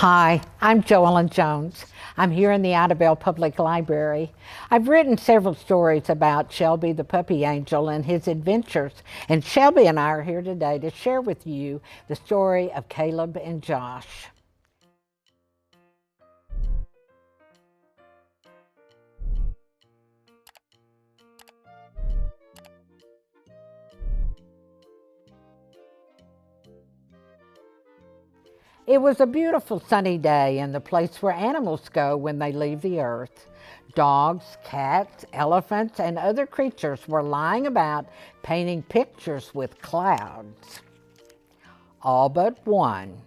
Hi, I'm JoEllen Jones. I'm here in the Idabel Public Library. I've written several stories about Shelby the puppy angel and his adventures, and Shelby and I are here today to share with you the story of Caleb and Josh. It was a beautiful sunny day in the place where animals go when they leave the earth. Dogs, cats, elephants, and other creatures were lying about painting pictures with clouds. All but one.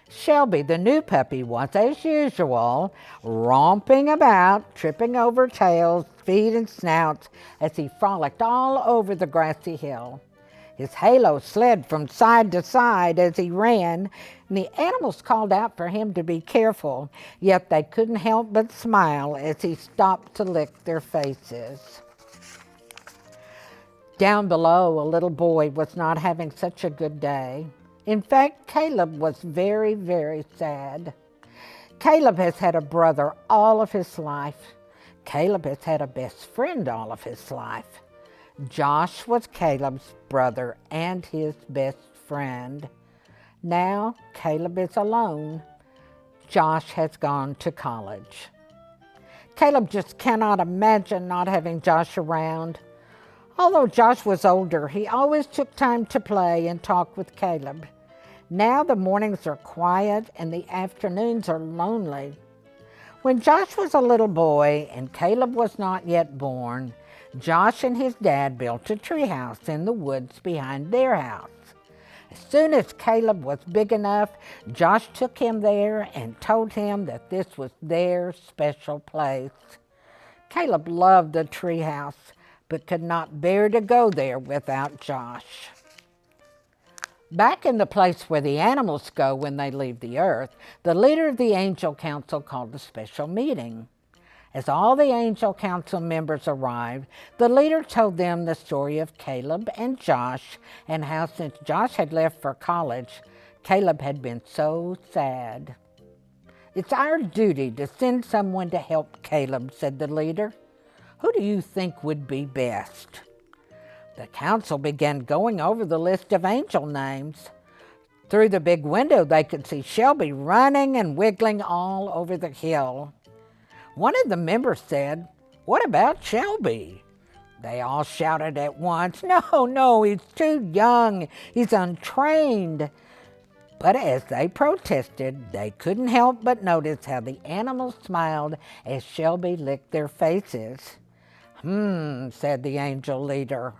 Shelby, the new puppy, was, as usual, romping about, tripping over tails, feet, and snouts as he frolicked all over the grassy hill. His halo slid from side to side as he ran, and the animals called out for him to be careful, yet they couldn't help but smile as he stopped to lick their faces. Down below, a little boy was not having such a good day. In fact, Caleb was very, very sad. Caleb has had a brother all of his life. Caleb has had a best friend all of his life. Josh was Caleb's brother and his best friend. Now Caleb is alone. Josh has gone to college. Caleb just cannot imagine not having Josh around. Although Josh was older, he always took time to play and talk with Caleb. Now the mornings are quiet and the afternoons are lonely. When Josh was a little boy and Caleb was not yet born, Josh and his dad built a treehouse in the woods behind their house. As soon as Caleb was big enough, Josh took him there and told him that this was their special place. Caleb loved the treehouse, but could not bear to go there without Josh. Back in the place where the animals go when they leave the earth, the leader of the Angel Council called a special meeting. As all the Angel Council members arrived, the leader told them the story of Caleb and Josh and how since Josh had left for college, Caleb had been so sad. "It's our duty to send someone to help Caleb," said the leader. "Who do you think would be best?" The council began going over the list of angel names. Through the big window, they could see Shelby running and wiggling all over the hill. One of the members said, "What about Shelby?" They all shouted at once, No, he's too young. He's untrained." But as they protested, they couldn't help but notice how the animals smiled as Shelby licked their faces. Said the angel leader.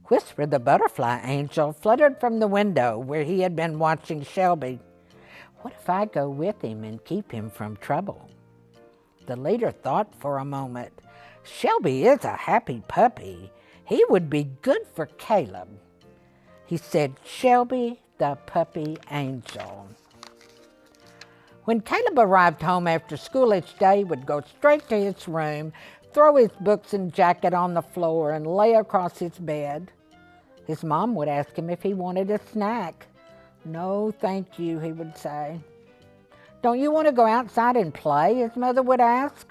Whisper the butterfly angel fluttered from the window where he had been watching Shelby. "What if I go with him and keep him from trouble?" The leader thought for a moment. "Shelby is a happy puppy. He would be good for Caleb." He said, "Shelby the puppy angel." When Caleb arrived home after school each day, he would go straight to his room, throw his books and jacket on the floor, and lay across his bed. His mom would ask him if he wanted a snack. "No, thank you," he would say. "Don't you want to go outside and play?" his mother would ask.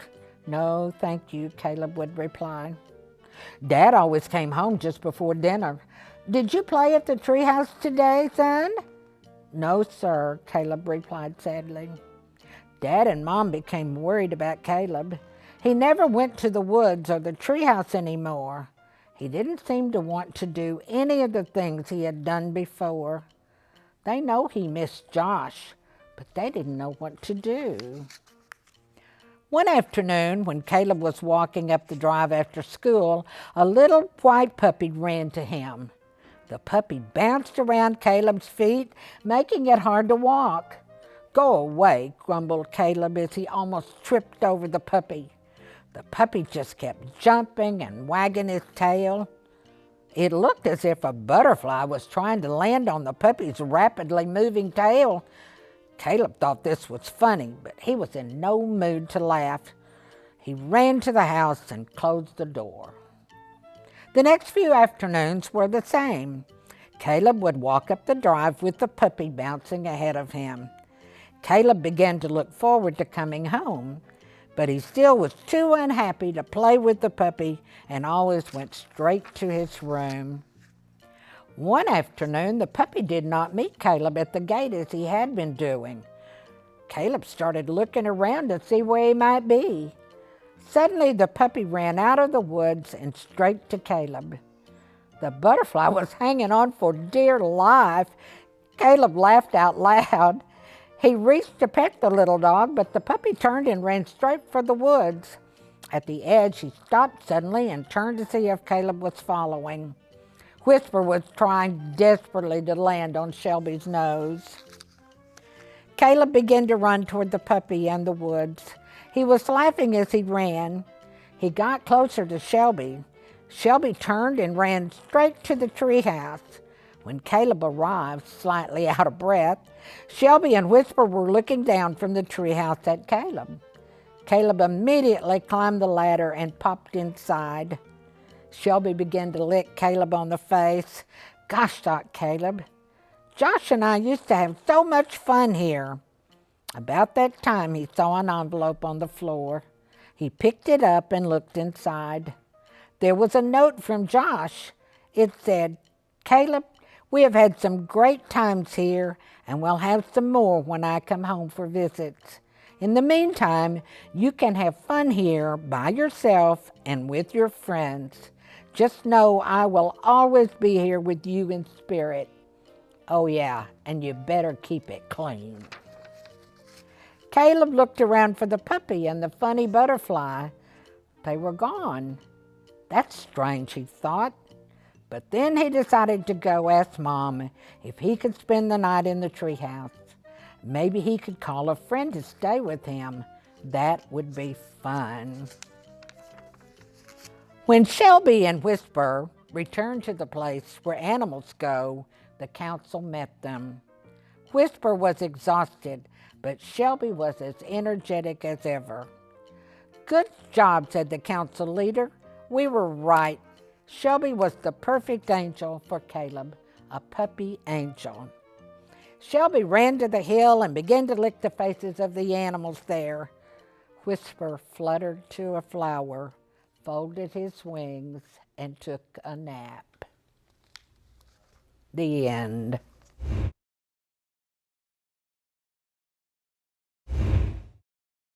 "No, thank you," Caleb would reply. Dad always came home just before dinner. "Did you play at the treehouse today, son?" "No, sir," Caleb replied sadly. Dad and Mom became worried about Caleb. He never went to the woods or the treehouse anymore. He didn't seem to want to do any of the things he had done before. They know he missed Josh, but they didn't know what to do. One afternoon, when Caleb was walking up the drive after school, a little white puppy ran to him. The puppy bounced around Caleb's feet, making it hard to walk. "Go away," grumbled Caleb as he almost tripped over the puppy. The puppy just kept jumping and wagging his tail. It looked as if a butterfly was trying to land on the puppy's rapidly moving tail. Caleb thought this was funny, but he was in no mood to laugh. He ran to the house and closed the door. The next few afternoons were the same. Caleb would walk up the drive with the puppy bouncing ahead of him. Caleb began to look forward to coming home, but he still was too unhappy to play with the puppy and always went straight to his room. One afternoon, the puppy did not meet Caleb at the gate as he had been doing. Caleb started looking around to see where he might be. Suddenly, the puppy ran out of the woods and straight to Caleb. The butterfly was hanging on for dear life. Caleb laughed out loud. He reached to pet the little dog, but the puppy turned and ran straight for the woods. At the edge, he stopped suddenly and turned to see if Caleb was following. Whisper was trying desperately to land on Shelby's nose. Caleb began to run toward the puppy and the woods. He was laughing as he ran. He got closer to Shelby. Shelby turned and ran straight to the treehouse. When Caleb arrived, slightly out of breath, Shelby and Whisper were looking down from the treehouse at Caleb. Caleb immediately climbed the ladder and popped inside. Shelby began to lick Caleb on the face. Gosh, thought Caleb, Josh and I used to have so much fun here. About that time, he saw an envelope on the floor. He picked it up and looked inside. There was a note from Josh. It said, Caleb, we have had some great times here, and we'll have some more when I come home for visits. In the meantime, you can have fun here by yourself and with your friends. Just know I will always be here with you in spirit. Oh yeah, and you better keep it clean. Caleb looked around for the puppy and the funny butterfly. They were gone. That's strange, he thought. But then he decided to go ask Mom if he could spend the night in the treehouse. Maybe he could call a friend to stay with him. That would be fun. When Shelby and Whisper returned to the place where animals go, the council met them. Whisper was exhausted, but Shelby was as energetic as ever. Good job, said the council leader. We were right. Shelby was the perfect angel for Caleb, a puppy angel. Shelby ran to the hill and began to lick the faces of the animals there. Whisper fluttered to a flower, folded his wings, and took a nap. The end.